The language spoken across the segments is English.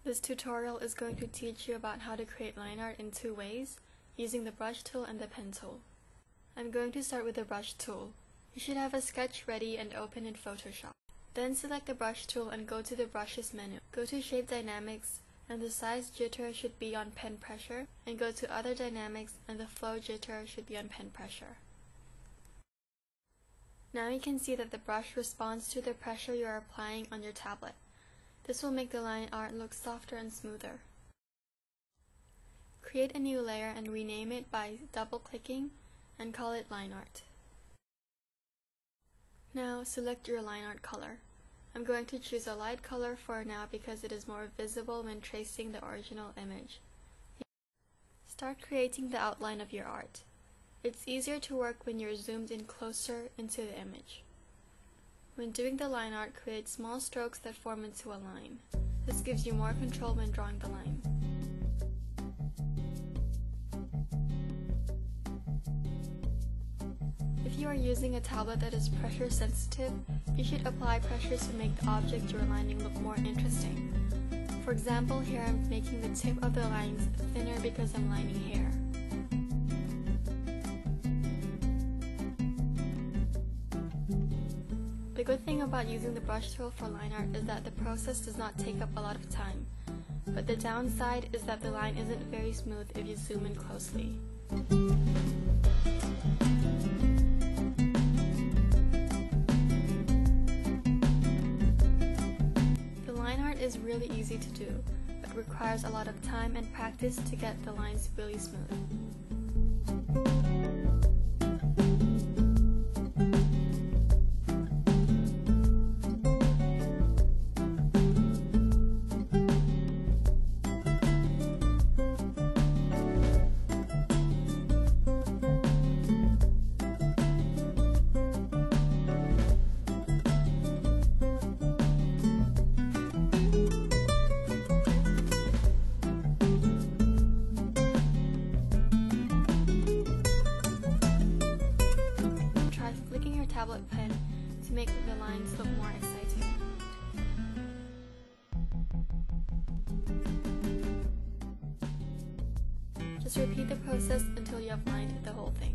This tutorial is going to teach you about how to create line art in two ways, using the brush tool and the pen tool. I'm going to start with the brush tool. You should have a sketch ready and open in Photoshop. Then select the brush tool and go to the brushes menu. Go to shape dynamics and the size jitter should be on pen pressure, and go to other dynamics and the flow jitter should be on pen pressure. Now you can see that the brush responds to the pressure you are applying on your tablet. This will make the line art look softer and smoother. Create a new layer and rename it by double-clicking and call it line art. Now select your line art color. I'm going to choose a light color for now because it is more visible when tracing the original image. Start creating the outline of your art. It's easier to work when you're zoomed in closer into the image. When doing the line art, create small strokes that form into a line. This gives you more control when drawing the line. If you are using a tablet that is pressure sensitive, you should apply pressure to make the object you're lining look more interesting. For example, here I'm making the tip of the lines thinner because I'm lining hair. The good thing about using the brush tool for line art is that the process does not take up a lot of time, but the downside is that the line isn't very smooth if you zoom in closely. The line art is really easy to do, but requires a lot of time and practice to get the lines really smooth. Tablet pen to make the lines look more exciting. Just repeat the process until you have lined the whole thing.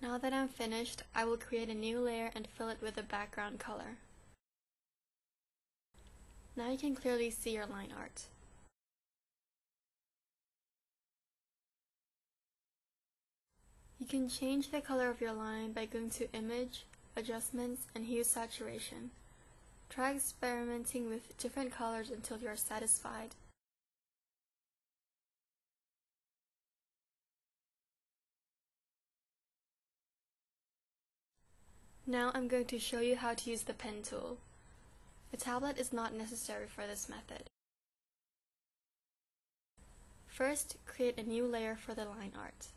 Now that I'm finished, I will create a new layer and fill it with a background color. Now you can clearly see your line art. You can change the color of your line by going to Image, Adjustments, and Hue Saturation. Try experimenting with different colors until you are satisfied. Now I'm going to show you how to use the pen tool. A tablet is not necessary for this method. First, create a new layer for the line art.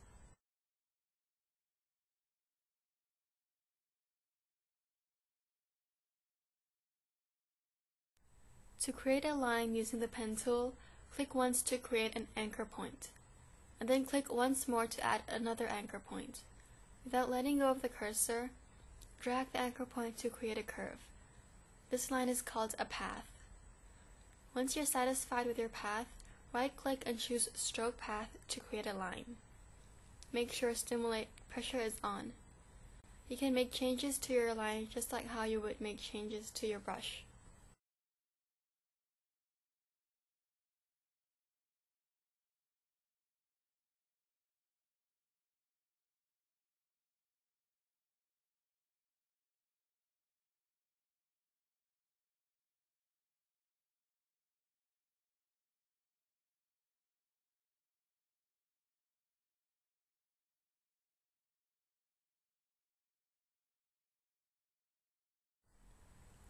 To create a line using the pen tool, click once to create an anchor point, and then click once more to add another anchor point. Without letting go of the cursor, drag the anchor point to create a curve. This line is called a path. Once you're satisfied with your path, right-click and choose Stroke Path to create a line. Make sure Stimulate Pressure is on. You can make changes to your line just like how you would make changes to your brush.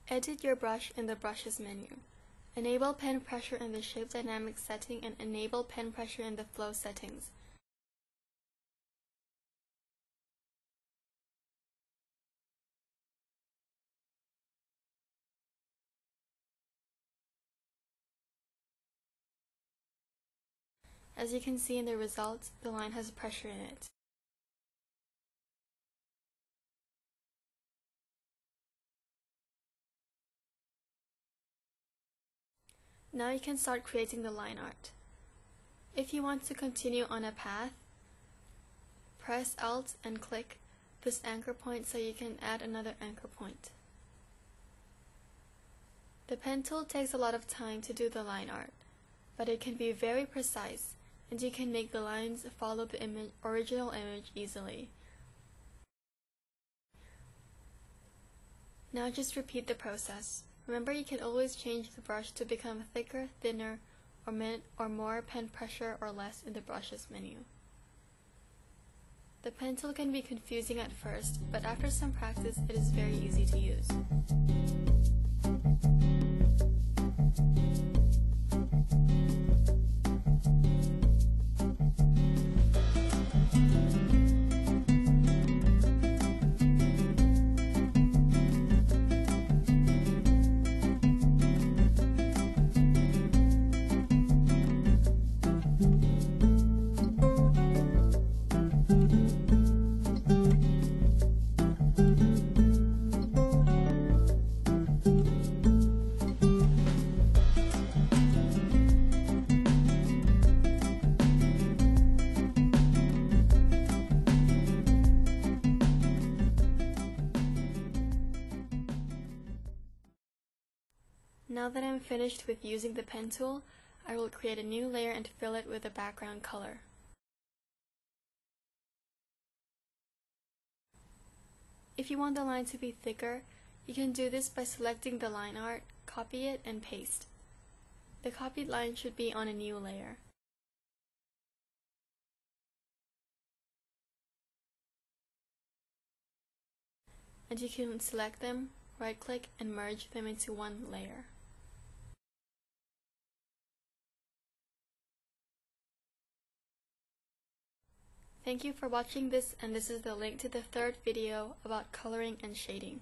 Edit your brush in the Brushes menu. Enable pen pressure in the Shape Dynamics setting and enable pen pressure in the Flow settings. As you can see in the results, the line has pressure in it. Now you can start creating the line art. If you want to continue on a path, press Alt and click this anchor point so you can add another anchor point. The pen tool takes a lot of time to do the line art, but it can be very precise, and you can make the lines follow the original image easily. Now just repeat the process. Remember, you can always change the brush to become thicker, thinner, or more pen pressure or less in the Brushes menu. The pen tool can be confusing at first, but after some practice it is very easy to use. Now that I'm finished with using the pen tool, I will create a new layer and fill it with a background color. If you want the line to be thicker, you can do this by selecting the line art, copy it, and paste. The copied line should be on a new layer. And you can select them, right-click, and merge them into one layer. Thank you for watching this, and this is the link to the third video about coloring and shading.